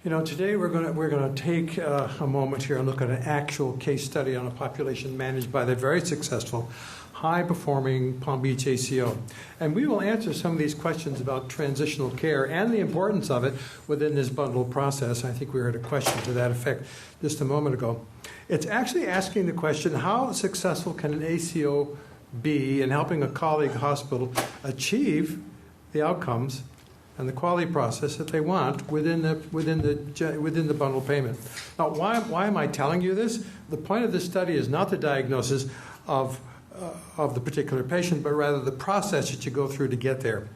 Today we're going to take a moment here and look at an actual case study on a population managed by the very successful, high-performing Palm Beach ACO. And we will answer some of these questions about transitional care and the importance of it within this bundled process. I think we heard a question to that effect just a moment ago. It's actually asking the question, how successful can an ACO be in helping a colleague hospital achieve the outcomes and the quality process that they want within the bundle payment. Now, why am I telling you this? The point of this study is not the diagnosis of the particular patient, but rather the process that you go through to get there.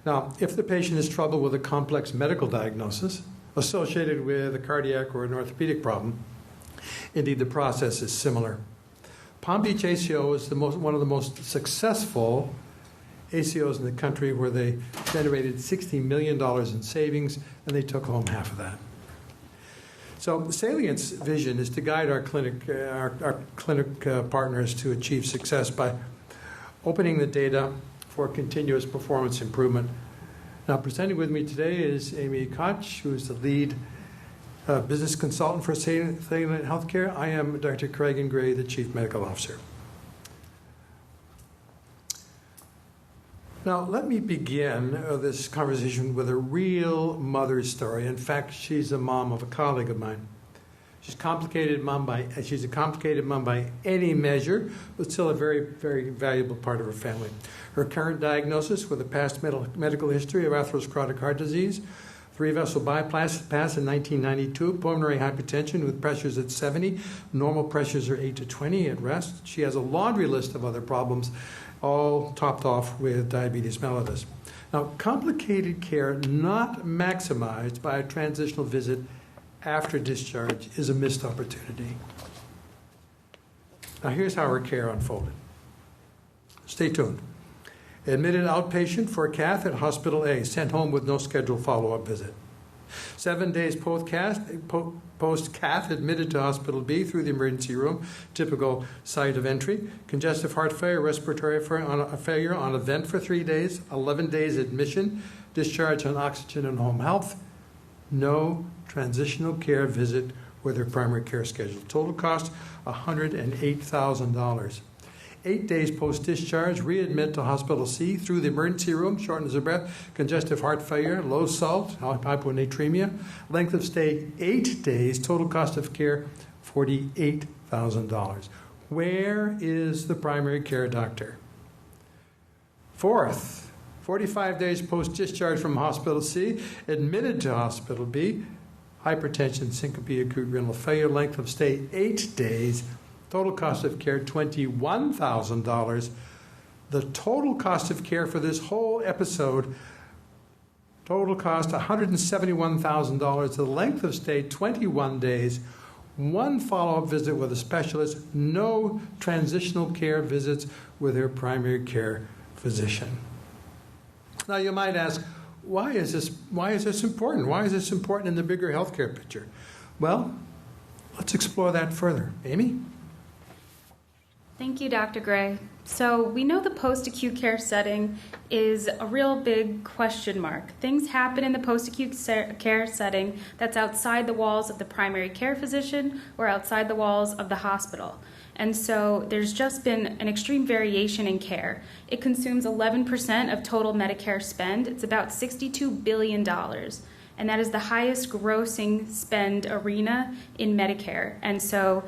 Now, if the patient has trouble with a complex medical diagnosis associated with a cardiac or an orthopedic problem, indeed the process is similar. Palm Beach ACO is one of the most successful ACOs in the country, where they generated $60 million in savings, and they took home half of that. So Salient's vision is to guide our clinic partners to achieve success by opening the data for continuous performance improvement. Now, presenting with me today is Amy Koch, who is the lead business consultant for Salient Healthcare. I am Dr. Craig Gray, the Chief Medical Officer. Now, let me begin this conversation with a real mother's story. In fact, she's a mom of a colleague of mine. She's a complicated mom by any measure, but still a very, very valuable part of her family. Her current diagnosis, with a past medical history of atherosclerotic heart disease, 3-vessel bypass in 1992, pulmonary hypertension with pressures at 70, normal pressures are 8 to 20 at rest. She has a laundry list of other problems, all topped off with diabetes mellitus. Now, complicated care not maximized by a transitional visit after discharge is a missed opportunity. Now, here's how her care unfolded. Stay tuned. Admitted outpatient for a cath at Hospital A, sent home with no scheduled follow-up visit. 7 days post-cath, admitted to Hospital B through the emergency room, typical site of entry. Congestive heart failure, respiratory failure on a vent for 3 days, 11 days admission, discharge on oxygen and home health. No transitional care visit with her primary care schedule. Total cost, $108,000. 8 days post-discharge, readmit to Hospital C through the emergency room, shortness of breath, congestive heart failure, low salt, hyponatremia. Length of stay, 8 days. Total cost of care, $48,000. Where is the primary care doctor? Fourth, 45 days post-discharge from Hospital C, admitted to Hospital B, hypertension, syncope, acute renal failure. Length of stay, 8 days. Total cost of care, $21,000. The total cost of care for this whole episode, total cost $171,000. The length of stay, 21 days. 1 follow-up visit with a specialist. No transitional care visits with her primary care physician. Now, you might ask, why is this important? Why is this important in the bigger healthcare picture? Well, let's explore that further. Amy? Thank you, Dr. Gray. So we know the post-acute care setting is a real big question mark. Things happen in the post-acute care setting that's outside the walls of the primary care physician or outside the walls of the hospital. And so there's just been an extreme variation in care. It consumes 11% of total Medicare spend. It's about $62 billion. And that is the highest grossing spend arena in Medicare. And so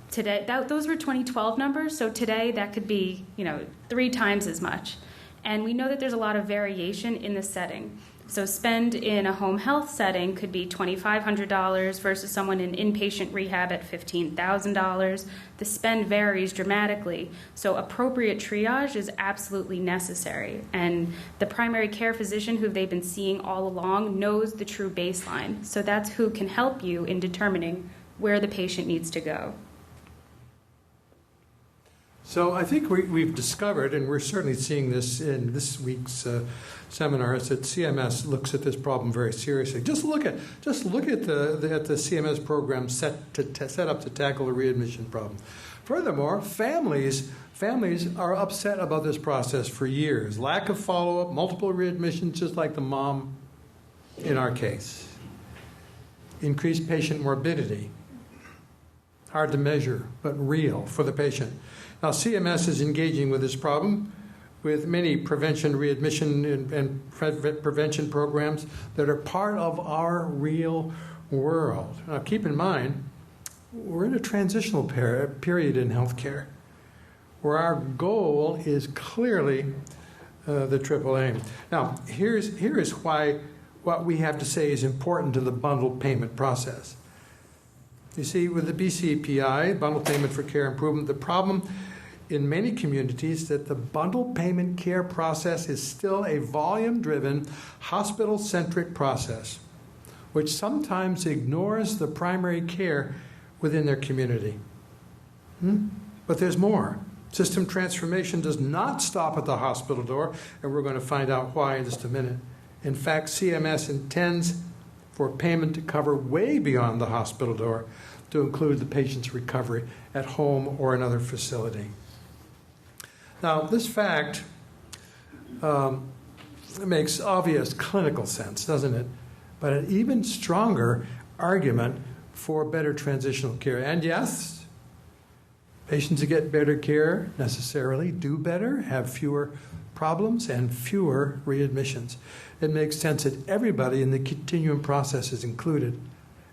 today, those were 2012 numbers, so today that could be 3 times as much. And we know that there's a lot of variation in the setting. So spend in a home health setting could be $2,500 versus someone in inpatient rehab at $15,000. The spend varies dramatically, so appropriate triage is absolutely necessary. And the primary care physician who they've been seeing all along knows the true baseline. So that's who can help you in determining where the patient needs to go. So I think we've discovered, and we're certainly seeing this in this week's seminars, that CMS looks at this problem very seriously. Just look at the CMS program set up to tackle the readmission problem. Furthermore, families are upset about this process for years. Lack of follow-up, multiple readmissions, just like the mom in our case. increased patient morbidity. Hard to measure, but real for the patient. Now, CMS is engaging with this problem with many prevention, readmission, and prevention programs that are part of our real world. Now, keep in mind, we're in a transitional period in healthcare where our goal is clearly the triple aim. Now, here is why what we have to say is important to the bundled payment process. You see, with the BCPI, bundled payment for care improvement, the problem in many communities that the bundled payment care process is still a volume-driven, hospital-centric process, which sometimes ignores the primary care within their community. But there's more. System transformation does not stop at the hospital door, and we're going to find out why in just a minute. In fact, CMS intends for payment to cover way beyond the hospital door to include the patient's recovery at home or another facility. Now, this fact makes obvious clinical sense, doesn't it? But an even stronger argument for better transitional care. And yes, patients who get better care necessarily do better, have fewer problems, and fewer readmissions. It makes sense that everybody in the continuum process is included,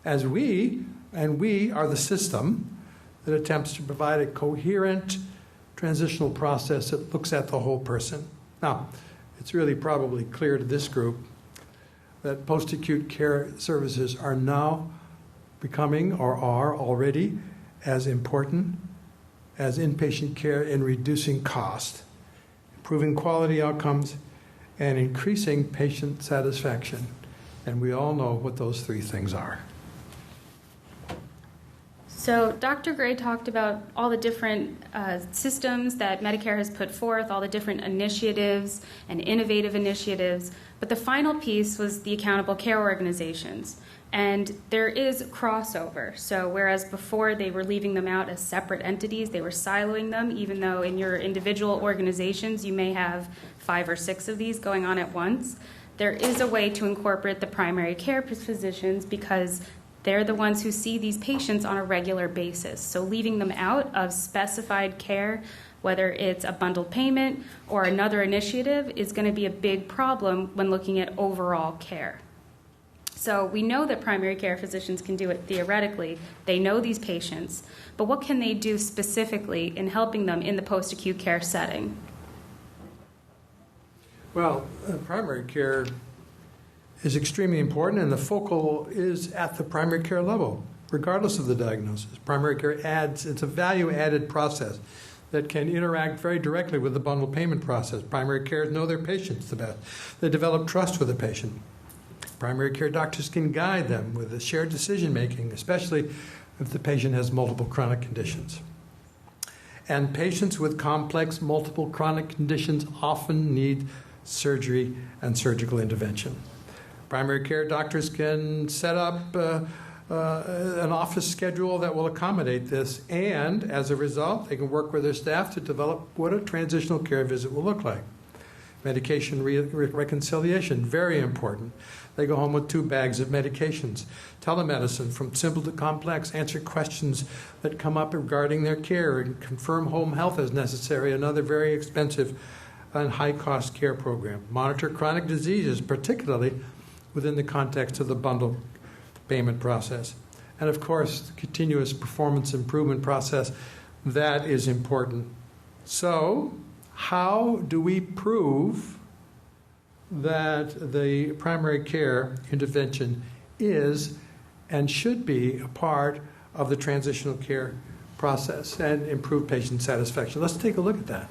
as we are the system that attempts to provide a coherent transitional process that looks at the whole person. Now, it's really probably clear to this group that post-acute care services are now becoming, or are already, as important as inpatient care in reducing cost, improving quality outcomes, and increasing patient satisfaction. And we all know what those three things are. So Dr. Gray talked about all the different systems that Medicare has put forth, all the different initiatives and innovative initiatives, but the final piece was the accountable care organizations. And there is crossover. So whereas before they were leaving them out as separate entities, they were siloing them, even though in your individual organizations you may have 5 or 6 of these going on at once. There is a way to incorporate the primary care physicians because they're the ones who see these patients on a regular basis. So leaving them out of specified care, whether it's a bundled payment or another initiative, is going to be a big problem when looking at overall care. So we know that primary care physicians can do it theoretically. They know these patients. But what can they do specifically in helping them in the post-acute care setting? Well, primary care is extremely important, and the focal is at the primary care level, regardless of the diagnosis. Primary care it's a value-added process that can interact very directly with the bundled payment process. Primary cares know their patients the best. They develop trust with the patient. Primary care doctors can guide them with the shared decision-making, especially if the patient has multiple chronic conditions. And patients with complex multiple chronic conditions often need surgery and surgical intervention. Primary care doctors can set up an office schedule that will accommodate this, and as a result, they can work with their staff to develop what a transitional care visit will look like. Medication reconciliation, very important. They go home with 2 bags of medications. Telemedicine, from simple to complex, answer questions that come up regarding their care and confirm home health as necessary, another very expensive and high-cost care program. Monitor chronic diseases, particularly within the context of the bundled payment process. And of course, the continuous performance improvement process, that is important. So, how do we prove that the primary care intervention is and should be a part of the transitional care process and improve patient satisfaction? Let's take a look at that.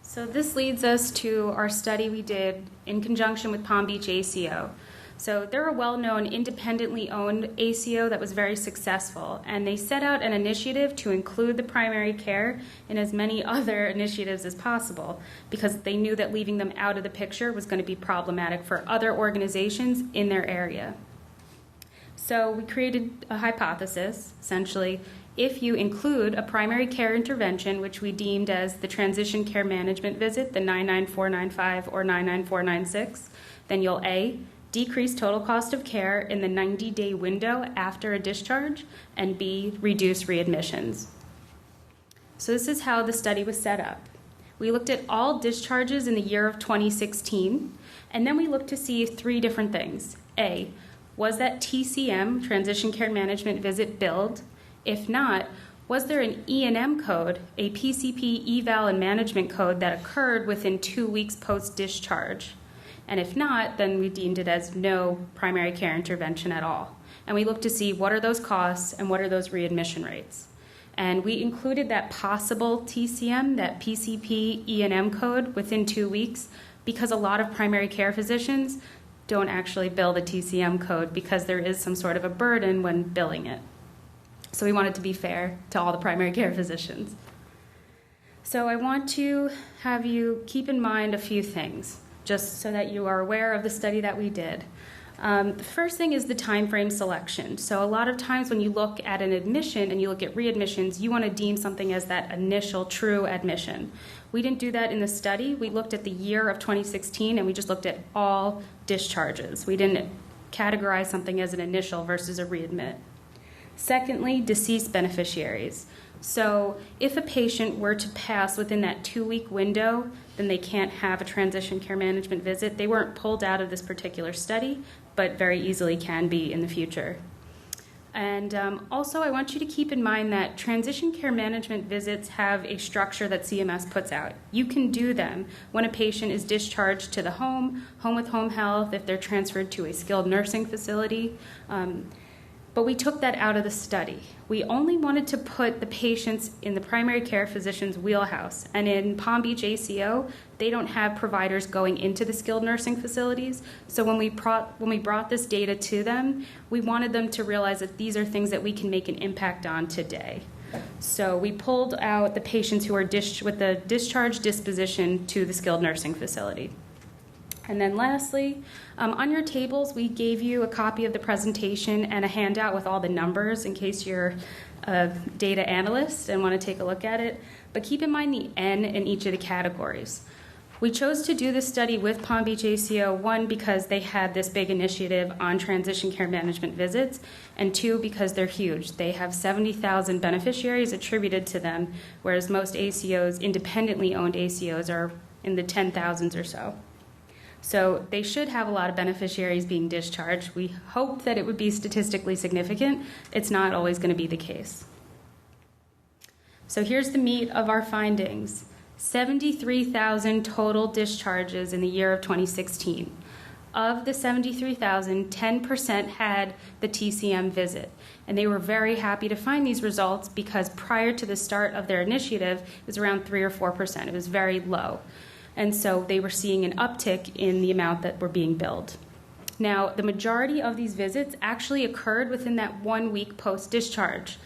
So this leads us to our study we did in conjunction with Palm Beach ACO. So they're a well-known, independently owned ACO that was very successful, and they set out an initiative to include the primary care in as many other initiatives as possible because they knew that leaving them out of the picture was going to be problematic for other organizations in their area. So we created a hypothesis, essentially. If you include a primary care intervention, which we deemed as the transition care management visit, the 99495 or 99496, then you'll A, decrease total cost of care in the 90-day window after a discharge, and B, reduce readmissions. So this is how the study was set up. We looked at all discharges in the year of 2016, and then we looked to see three different things. A, was that TCM, Transition Care Management Visit, billed? If not, was there an E&M code, a PCP eval and management code that occurred within 2 weeks post-discharge? And if not, then we deemed it as no primary care intervention at all. And we looked to see what are those costs and what are those readmission rates. And we included that possible TCM, that PCP E&M code within 2 weeks, because a lot of primary care physicians don't actually bill the TCM code because there is some sort of a burden when billing it. So we wanted to be fair to all the primary care physicians. So I want to have you keep in mind a few things, just so that you are aware of the study that we did. The first thing is the time frame selection. So a lot of times when you look at an admission and you look at readmissions, you want to deem something as that initial true admission. We didn't do that in the study. We looked at the year of 2016 and we just looked at all discharges. We didn't categorize something as an initial versus a readmit. Secondly, deceased beneficiaries. So if a patient were to pass within that 2-week window, then they can't have a transition care management visit. They weren't pulled out of this particular study, but very easily can be in the future. And also, I want you to keep in mind that transition care management visits have a structure that CMS puts out. You can do them when a patient is discharged to the home with home health, if they're transferred to a skilled nursing facility. But we took that out of the study. We only wanted to put the patients in the primary care physician's wheelhouse. And in Palm Beach ACO, they don't have providers going into the skilled nursing facilities. So when we brought this data to them, we wanted them to realize that these are things that we can make an impact on today. So we pulled out the patients who are with the discharge disposition to the skilled nursing facility. And then lastly, on your tables, we gave you a copy of the presentation and a handout with all the numbers in case you're a data analyst and want to take a look at it. But keep in mind the N in each of the categories. We chose to do this study with Palm Beach ACO, one, because they had this big initiative on transition care management visits, and two, because they're huge. They have 70,000 beneficiaries attributed to them, whereas most ACOs, independently owned ACOs, are in the 10,000s or so. So they should have a lot of beneficiaries being discharged. We hope that it would be statistically significant. It's not always going to be the case. So here's the meat of our findings. 73,000 total discharges in the year of 2016. Of the 73,000, 10% had the TCM visit. And they were very happy to find these results because prior to the start of their initiative, it was around 3 or 4%. It was very low. And so they were seeing an uptick in the amount that were being billed. Now, the majority of these visits actually occurred within that 1 week post-discharge.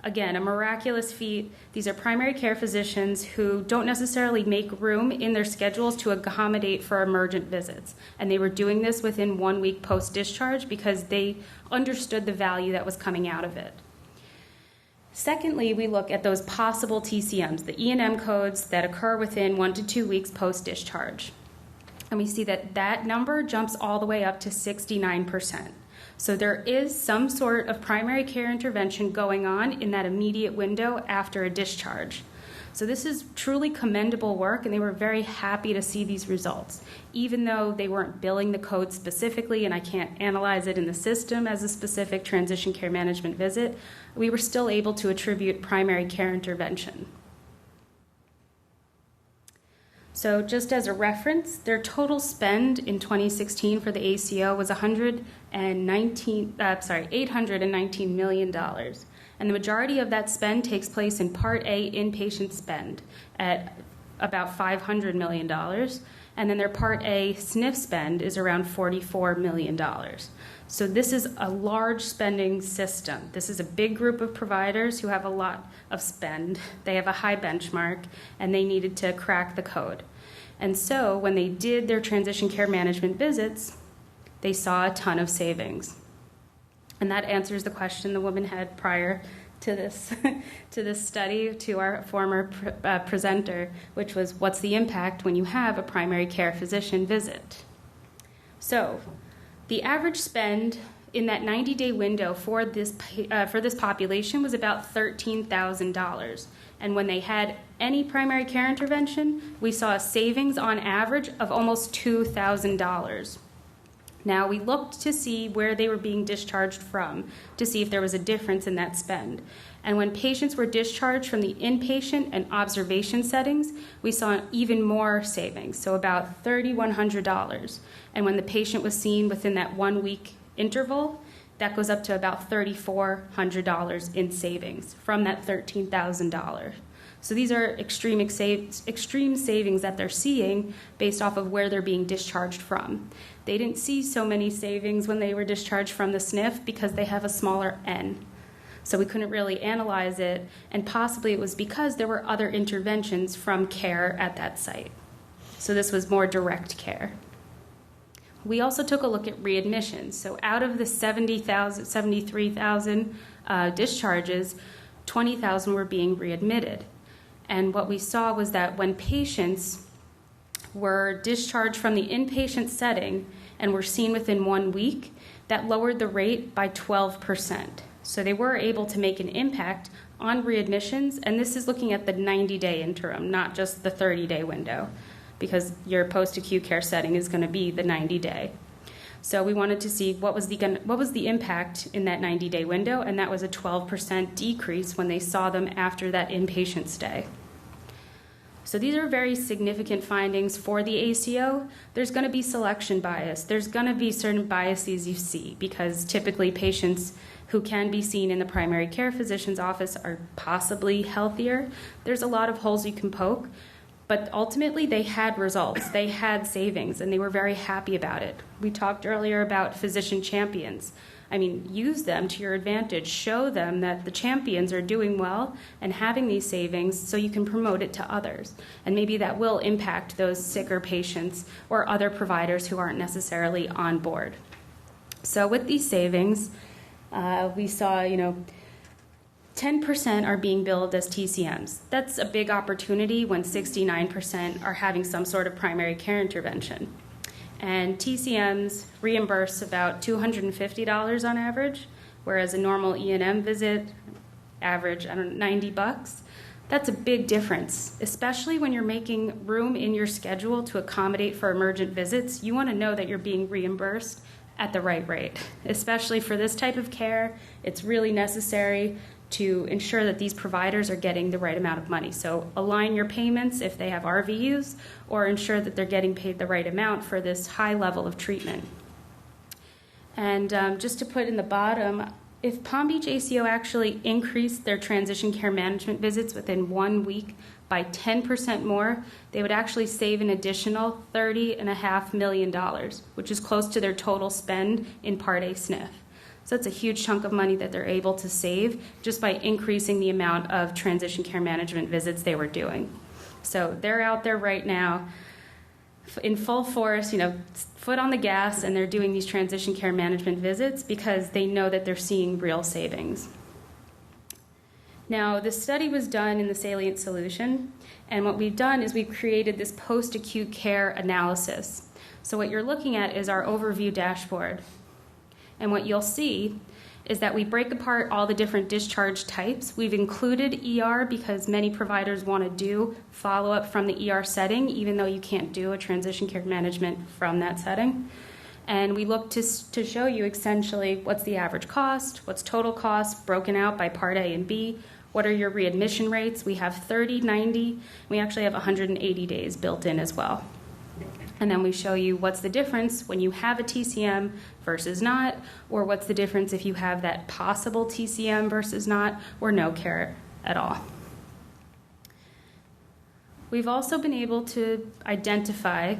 Again, a miraculous feat. These are primary care physicians who don't necessarily make room in their schedules to accommodate for emergent visits. And they were doing this within 1 week post-discharge because they understood the value that was coming out of it. Secondly, we look at those possible TCMs, the E&M codes that occur within 1 to 2 weeks post-discharge. And we see that that number jumps all the way up to 69%. So there is some sort of primary care intervention going on in that immediate window after a discharge. So this is truly commendable work, and they were very happy to see these results. Even though they weren't billing the code specifically, and I can't analyze it in the system as a specific transition care management visit, we were still able to attribute primary care intervention. So just as a reference, their total spend in 2016 for the ACO was $819 million. And the majority of that spend takes place in Part A inpatient spend at about $500 million. And then their Part A SNF spend is around $44 million. So this is a large spending system. This is a big group of providers who have a lot of spend. They have a high benchmark, and they needed to crack the code. And so when they did their transition care management visits, they saw a ton of savings. And that answers the question the woman had prior to this study, to our former presenter, which was, what's the impact when you have a primary care physician visit? So The average spend in that 90-day window for this population was about $13,000. And when they had any primary care intervention, we saw a savings on average of almost $2,000. Now, we looked to see where they were being discharged from to see if there was a difference in that spend. And when patients were discharged from the inpatient and observation settings, we saw even more savings, so about $3,100. And when the patient was seen within that 1 week interval, that goes up to about $3,400 in savings from that $13,000. So these are extreme savings that they're seeing based off of where they're being discharged from. They didn't see so many savings when they were discharged from the SNF because they have a smaller N. So we couldn't really analyze it, and possibly it was because there were other interventions from care at that site. So this was more direct care. We also took a look at readmissions. So out of the 73,000 discharges, 20,000 were being readmitted. And what we saw was that when patients were discharged from the inpatient setting and were seen within 1 week, that lowered the rate by 12%. So they were able to make an impact on readmissions, and this is looking at the 90-day interim, not just the 30-day window, because your post-acute care setting is going to be the 90-day. So we wanted to see what was the impact in that 90-day window, and that was a 12% decrease when they saw them after that inpatient stay. So these are very significant findings for the ACO. There's going to be selection bias. There's going to be certain biases you see because typically patients who can be seen in the primary care physician's office are possibly healthier. There's a lot of holes you can poke, but ultimately they had results. They had savings, and they were very happy about it. We talked earlier about physician champions. I mean, use them to your advantage. Show them that the champions are doing well and having these savings so you can promote it to others. And maybe that will impact those sicker patients or other providers who aren't necessarily on board. So with these savings, we saw, 10% are being billed as TCMs. That's a big opportunity when 69% are having some sort of primary care intervention. And TCMs reimburse about $250 on average, whereas a normal E&M visit average, $90. That's a big difference, especially when you're making room in your schedule to accommodate for emergent visits. You want to know that you're being reimbursed at the right rate, especially for this type of care. It's really necessary to ensure that these providers are getting the right amount of money. So align your payments if they have RVUs, or ensure that they're getting paid the right amount for this high level of treatment. And just to put in the bottom, if Palm Beach ACO actually increased their transition care management visits within 1 week by 10% more, they would actually save an additional $30.5 million, which is close to their total spend in Part A SNF. So that's a huge chunk of money that they're able to save just by increasing the amount of transition care management visits they were doing. So they're out there right now in full force, foot on the gas, and they're doing these transition care management visits because they know that they're seeing real savings. Now, the study was done in the Salient Solution, and what we've done is we've created this post-acute care analysis. So what you're looking at is our overview dashboard. And what you'll see is that we break apart all the different discharge types. We've included ER because many providers want to do follow-up from the ER setting, even though you can't do a transition care management from that setting. And we look to show you essentially what's the average cost, what's total cost, broken out by Part A and B, what are your readmission rates. We have 30, 90, we actually have 180 days built in as well. And then we show you what's the difference when you have a TCM versus not, or what's the difference if you have that possible TCM versus not, or no care at all. We've also been able to identify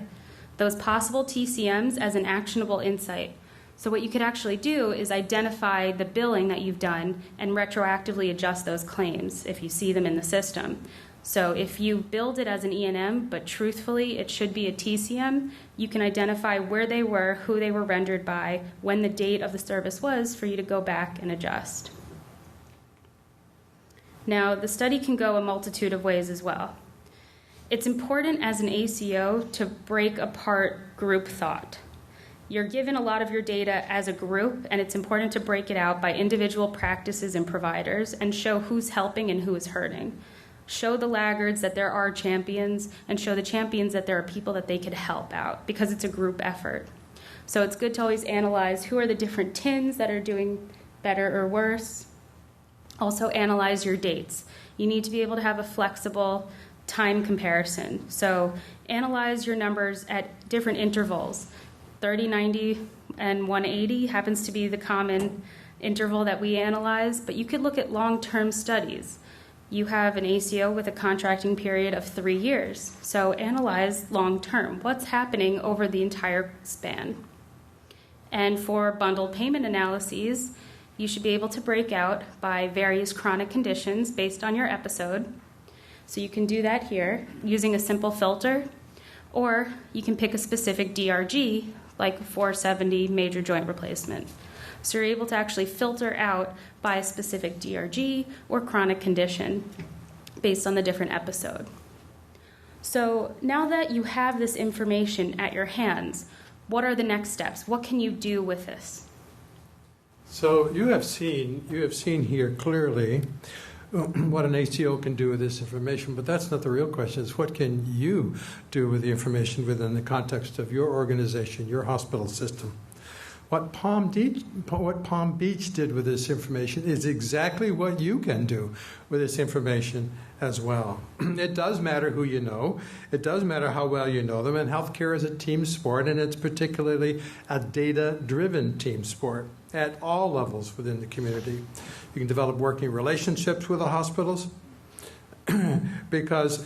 those possible TCMs as an actionable insight. So what you could actually do is identify the billing that you've done and retroactively adjust those claims if you see them in the system. So if you build it as an E&M, but truthfully it should be a TCM, you can identify where they were, who they were rendered by, when the date of the service was for you to go back and adjust. Now, the study can go a multitude of ways as well. It's important as an ACO to break apart group thought. You're given a lot of your data as a group, and it's important to break it out by individual practices and providers and show who's helping and who is hurting. Show the laggards that there are champions, and show the champions that there are people that they could help out, because it's a group effort. So it's good to always analyze who are the different TINs that are doing better or worse. Also analyze your dates. You need to be able to have a flexible time comparison. So analyze your numbers at different intervals. 30, 90, and 180 happens to be the common interval that we analyze, but you could look at long-term studies. You have an ACO with a contracting period of 3 years. So analyze long-term. What's happening over the entire span? And for bundled payment analyses, you should be able to break out by various chronic conditions based on your episode. So you can do that here using a simple filter, or you can pick a specific DRG, like 470 major joint replacement. So you're able to actually filter out by a specific DRG or chronic condition based on the different episode. So now that you have this information at your hands, what are the next steps? What can you do with this? So you have seen here clearly what an ACO can do with this information, but that's not the real question. It's what can you do with the information within the context of your organization, your hospital system. What Palm Beach did with this information is exactly what you can do with this information as well. It does matter who you know. It does matter how well you know them. And healthcare is a team sport, and it's particularly a data-driven team sport at all levels within the community. You can develop working relationships with the hospitals because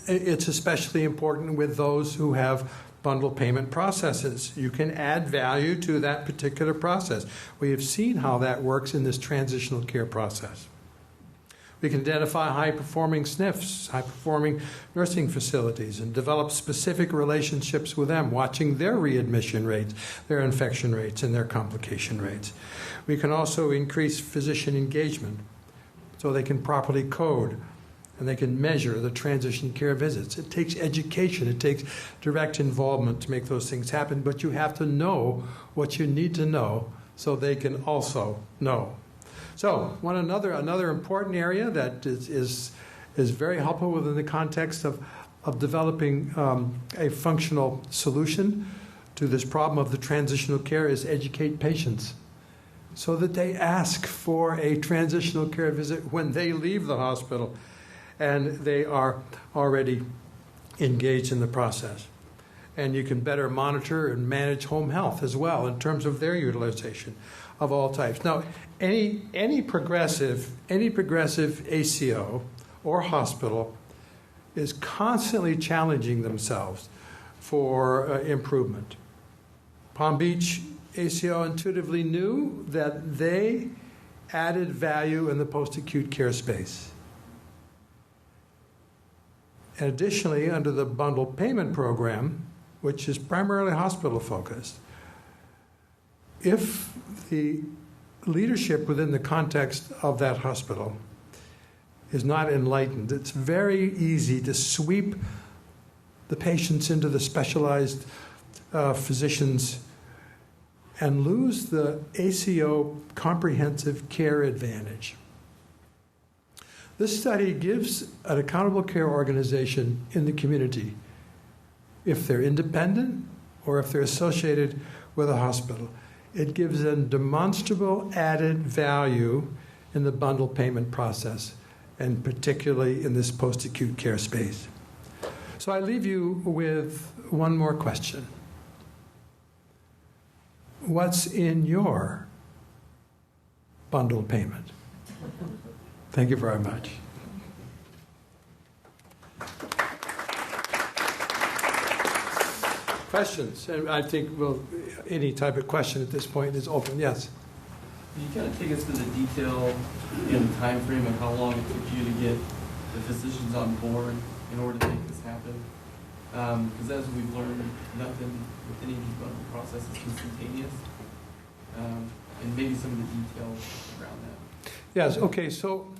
it's especially important with those who have bundle payment processes. You can add value to that particular process. We have seen how that works in this transitional care process. We can identify high-performing SNFs, high-performing nursing facilities, and develop specific relationships with them, watching their readmission rates, their infection rates, and their complication rates. We can also increase physician engagement so they can properly code and they can measure the transition care visits. It takes education. It takes direct involvement to make those things happen, but you have to know what you need to know so they can also know. So another important area that is very helpful within the context of developing a functional solution to this problem of the transitional care is educate patients so that they ask for a transitional care visit when they leave the hospital and they are already engaged in the process. And you can better monitor and manage home health as well in terms of their utilization of all types. Now, any progressive ACO or hospital is constantly challenging themselves for improvement. Palm Beach ACO intuitively knew that they added value in the post-acute care space. And additionally, under the bundled payment program, which is primarily hospital-focused, if the leadership within the context of that hospital is not enlightened, it's very easy to sweep the patients into the specialized physicians and lose the ACO comprehensive care advantage. This study gives an accountable care organization in the community, if they're independent or if they're associated with a hospital, it gives them demonstrable added value in the bundle payment process, and particularly in this post-acute care space. So I leave you with one more question. What's in your bundle payment? Thank you very much. Questions? And I think, well, any type of question at this point is open. Yes? Can you kind of take us through the detail and time frame of how long it took you to get the physicians on board in order to make this happen? Because as we've learned, nothing with any of these bundle processes is instantaneous. And maybe some of the details around that. Yes, okay, so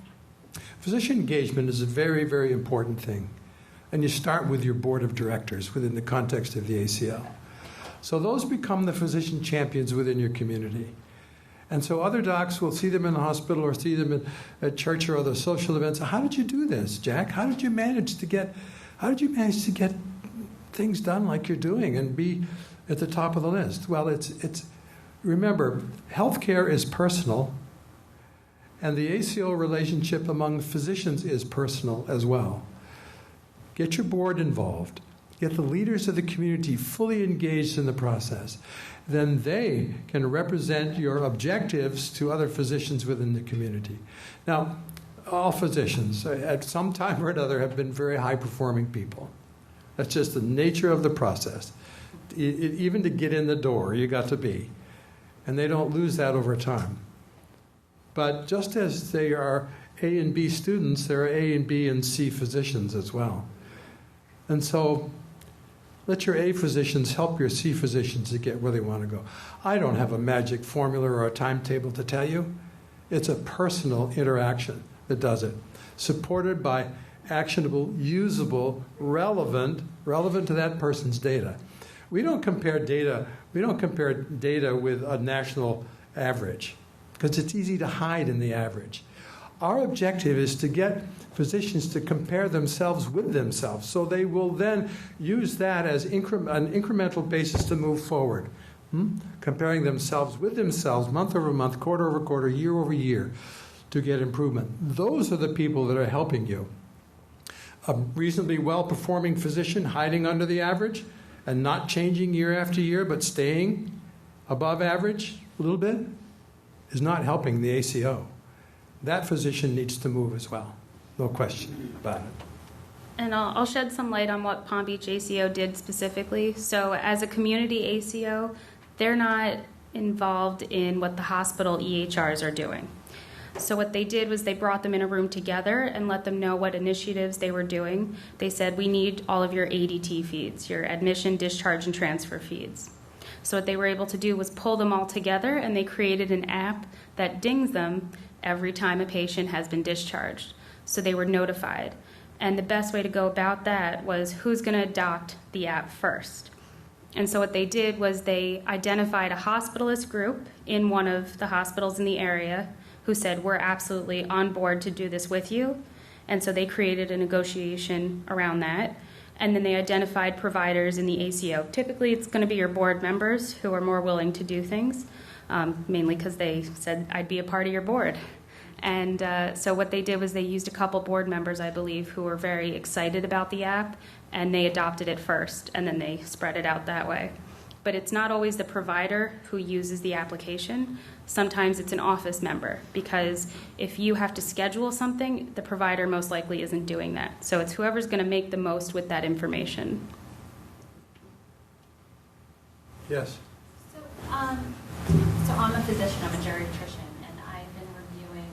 physician engagement is a very, very important thing. And you start with your board of directors within the context of the ACL. So those become the physician champions within your community. And so other docs will see them in the hospital or see them at church or other social events. How did you do this, Jack? How did you manage to get things done like you're doing and be at the top of the list? Well, it's remember, healthcare is personal, and the ACO relationship among physicians is personal as well. Get your board involved. Get the leaders of the community fully engaged in the process. Then they can represent your objectives to other physicians within the community. Now, all physicians, at some time or another, have been very high-performing people. That's just the nature of the process. Even to get in the door, you got to be. And they don't lose that over time. But just as they are A and B students, there are A and B and C physicians as well. And so let your A physicians help your C physicians to get where they want to go. I don't have a magic formula or a timetable to tell you. It's a personal interaction that does it, supported by actionable, usable, relevant to that person's data. We don't compare data with a national average because it's easy to hide in the average. Our objective is to get physicians to compare themselves with themselves, so they will then use that as an incremental basis to move forward. Comparing themselves with themselves month over month, quarter over quarter, year over year to get improvement. Those are the people that are helping you. A reasonably well-performing physician hiding under the average and not changing year after year but staying above average a little bit is not helping the ACO. That physician needs to move as well. No question about it. And I'll shed some light on what Palm Beach ACO did specifically. So as a community ACO, they're not involved in what the hospital EHRs are doing. So what they did was they brought them in a room together and let them know what initiatives they were doing. They said, we need all of your ADT feeds, your admission, discharge, and transfer feeds. So what they were able to do was pull them all together, and they created an app that dings them every time a patient has been discharged. So they were notified. And the best way to go about that was who's going to adopt the app first. And so what they did was they identified a hospitalist group in one of the hospitals in the area who said, we're absolutely on board to do this with you. And so they created a negotiation around that. And then they identified providers in the ACO. Typically, it's going to be your board members who are more willing to do things, mainly because they said, I'd be a part of your board. And so what they did was they used a couple board members, I believe, who were very excited about the app, and they adopted it first, and then they spread it out that way. But it's not always the provider who uses the application. Sometimes it's an office member, because if you have to schedule something, the provider most likely isn't doing that. So it's whoever's going to make the most with that information. Yes. So I'm a physician, I'm a geriatrician, and I've been reviewing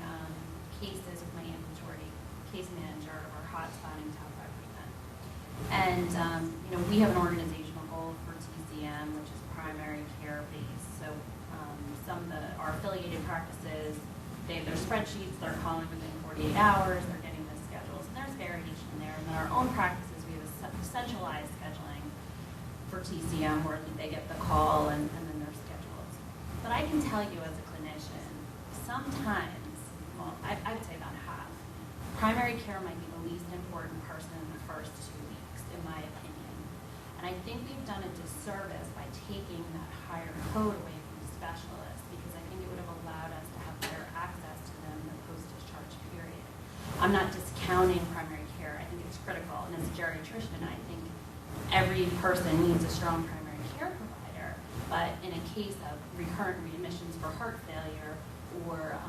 cases with my ambulatory case manager or hotspotting top 5%. And we have an organizational goal for TCM, which is primary care based. So our affiliated practices, they have their spreadsheets, they're calling within 48 hours, they're getting the schedules, and there's variation there. And then our own practices, we have a centralized scheduling for TCM where they get the call and then their schedules. But I can tell you as a clinician, sometimes, well, I'd say about half, primary care might be the least important person in the first 2 weeks, in my opinion. And I think we've done a disservice by taking that higher code away from specialists, because I think it would have allowed us to have better access to them in the post-discharge period. I'm not discounting primary care. I think it's critical. And as a geriatrician, I think every person needs a strong primary care provider. But in a case of recurrent readmissions for heart failure or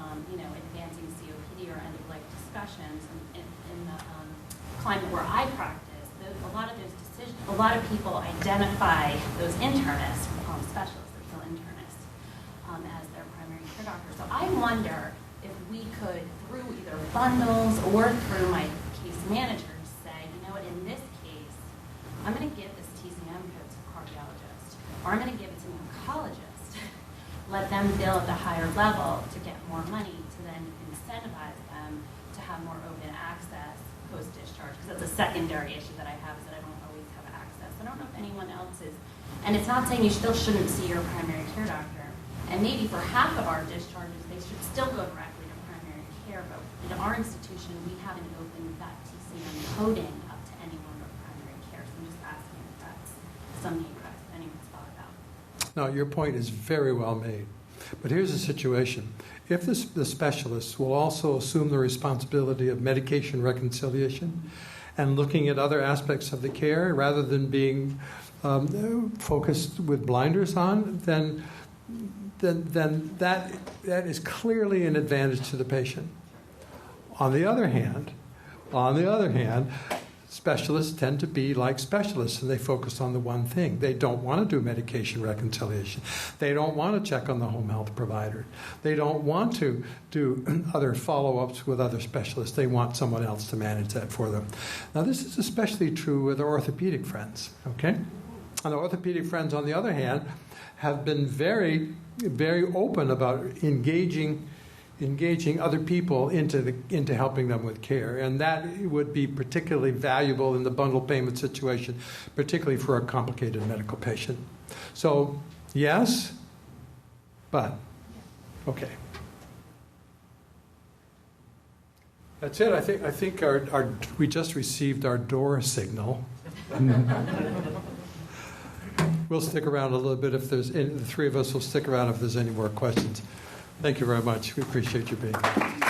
advancing COPD or end-of-life discussions in the climate where I practice, a lot of those decisions, a lot of people identify those internists, we call them specialists, they're still internists, as their primary care doctor. So I wonder if we could, through either bundles or through my case managers, say, in this case, I'm going to give this TCM code to a cardiologist, or I'm going to give it to an oncologist. Let them bill at the higher level to get more money, to then incentivize them to have more open access post-discharge. Because that's a secondary issue that I have, is that I don't always have access I don't know if anyone else is. And it's not saying you still shouldn't see your primary care doctor. And maybe for half of our discharges, they should still go directly to primary care. But in our institution, we haven't opened that TCM coding up to anyone but primary care. So I'm just asking if that's something anyone's thought about. No, your point is very well made. But here's the situation. If the specialists will also assume the responsibility of medication reconciliation and looking at other aspects of the care rather than being focused with blinders on, then that is clearly an advantage to the patient. On the other hand, specialists tend to be like specialists, and they focus on the one thing. They don't want to do medication reconciliation. They don't want to check on the home health provider. They don't want to do other follow-ups with other specialists. They want someone else to manage that for them. Now, this is especially true with our orthopedic friends, okay? And our orthopedic friends, on the other hand, have been very, very open about engaging other people into helping them with care. And that would be particularly valuable in the bundle payment situation, particularly for a complicated medical patient. So, yes, but, okay. That's it. I think we just received our door signal. We'll stick around a little bit if there's, the three of us will stick around if there's any more questions. Thank you very much. We appreciate you being here.